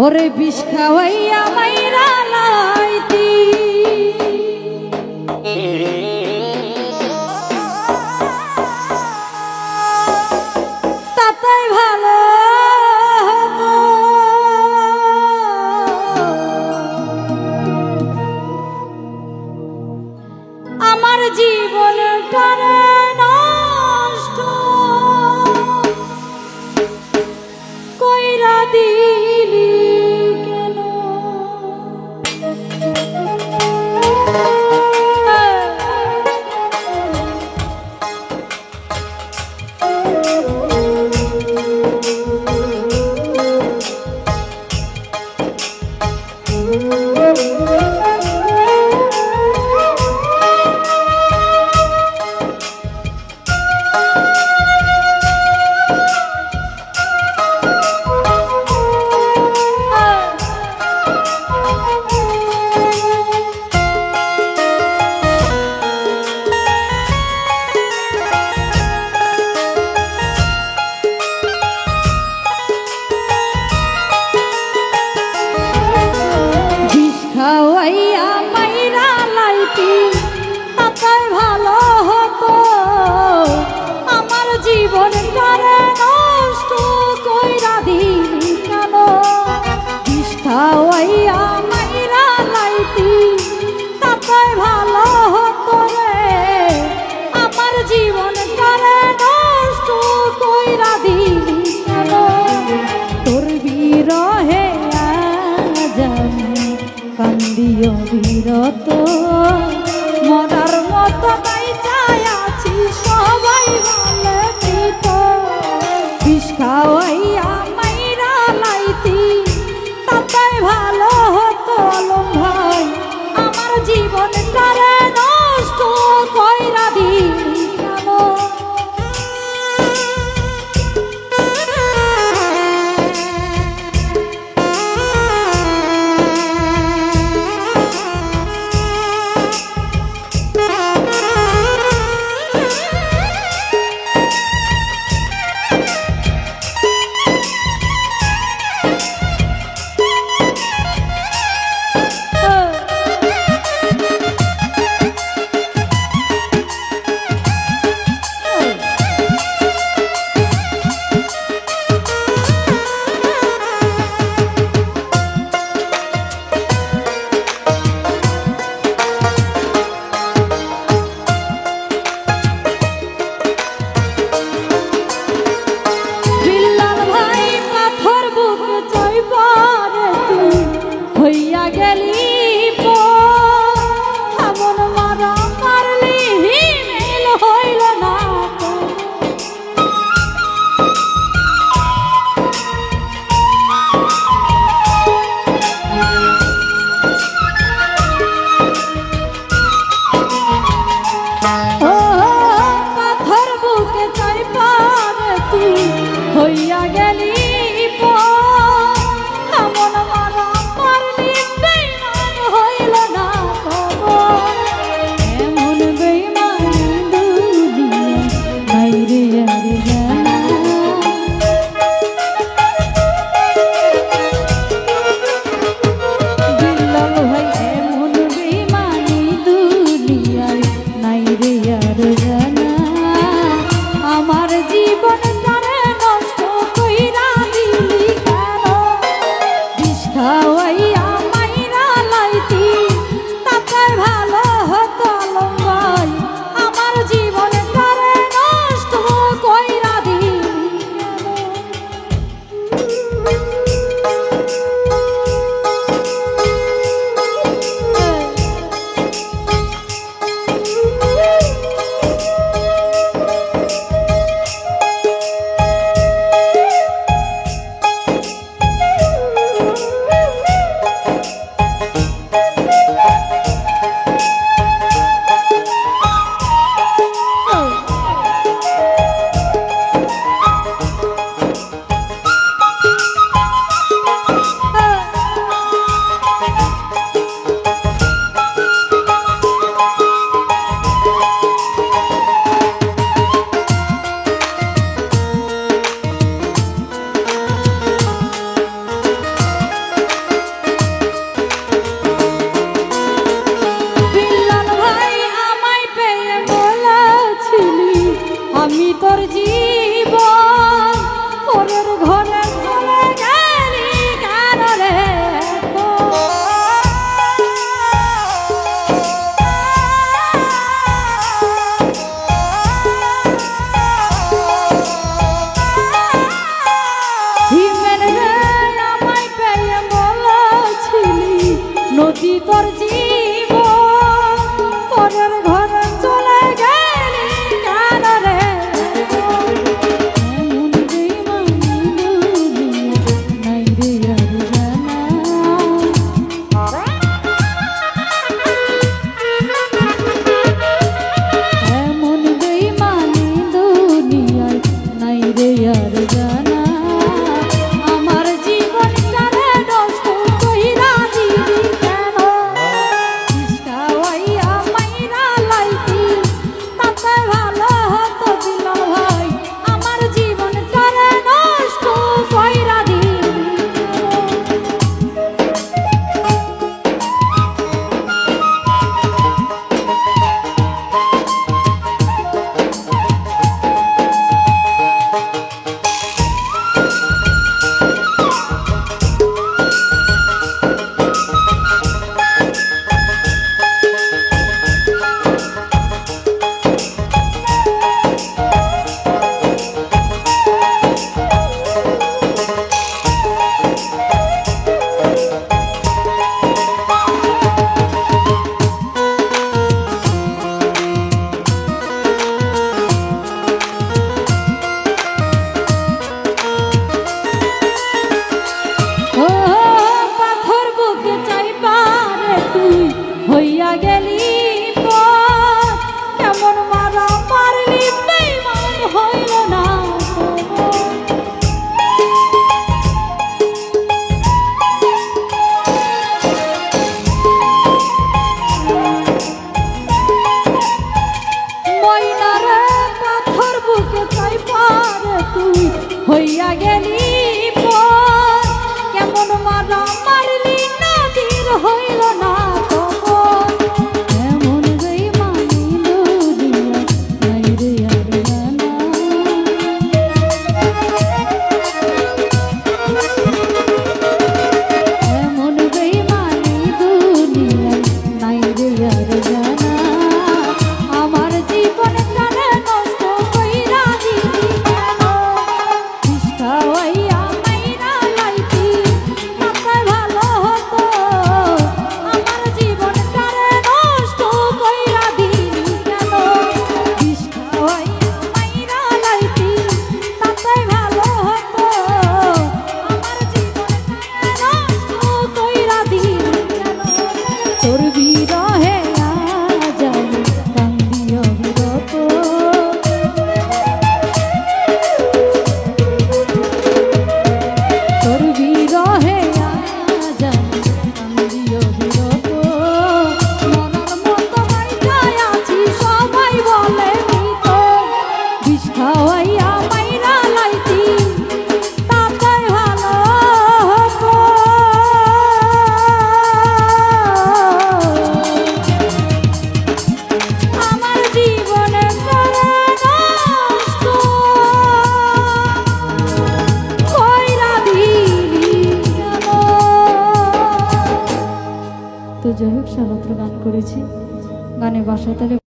ওরে বিষ খাওয়াইয়া মাইরা লাইতি তাতাই ভালো হতো। আমার জীবনটারে নষ্ট কইরা দিলি কেন? খাওয়াইয়া মাইরা লাইতি তাতাই ভালো হতো। আমার জীবনটারে নষ্ট কইরা দিলি কেন? বিষ খাওয়াইয়া মাইরা লাইতি তাতাই ভালো হতো রে। আমার জীবনটারে নষ্ট কইরা দিলি কেন? তোর বিরহে কান্দিও বিরত মরার মতো বাইচাই আছি সবাই বলে মৃত। বিষ খাওয়াইয়া মাইরা লাইতি তাতাই ভালো হতো আলম ভাই। আমার জীবনটারে নষ্ট কইরা দিলি কেন? প্রাণের রে আমায় পেয়ে বলেছিলি নদী তোর জীবন পরের ঘরে চলে গেলি কেন রে এমন বেইমানি নাই রে আর জানা এমন বেইমানি দুনিয়ায় নাই রে আর জানা আমার জীবনটারে নষ্ট কইরা দিলি কেন ইস্কাওয়াইয়া মাইরা লাইতি তাতে ভালো হতো দিলাল ভাই আমার জীবনটারে নষ্ট কইরা দিলি হইয়া গেলি কেমন মারা মারলি বেঈমান হইল না ময়নারে পাথর বুকে চাইপা রে তুই হইয়া গেলি কেমন মারা মারলি নদীর হইল না তো যাই হোক সারাত্র গান করেছি গানে বাসা তালে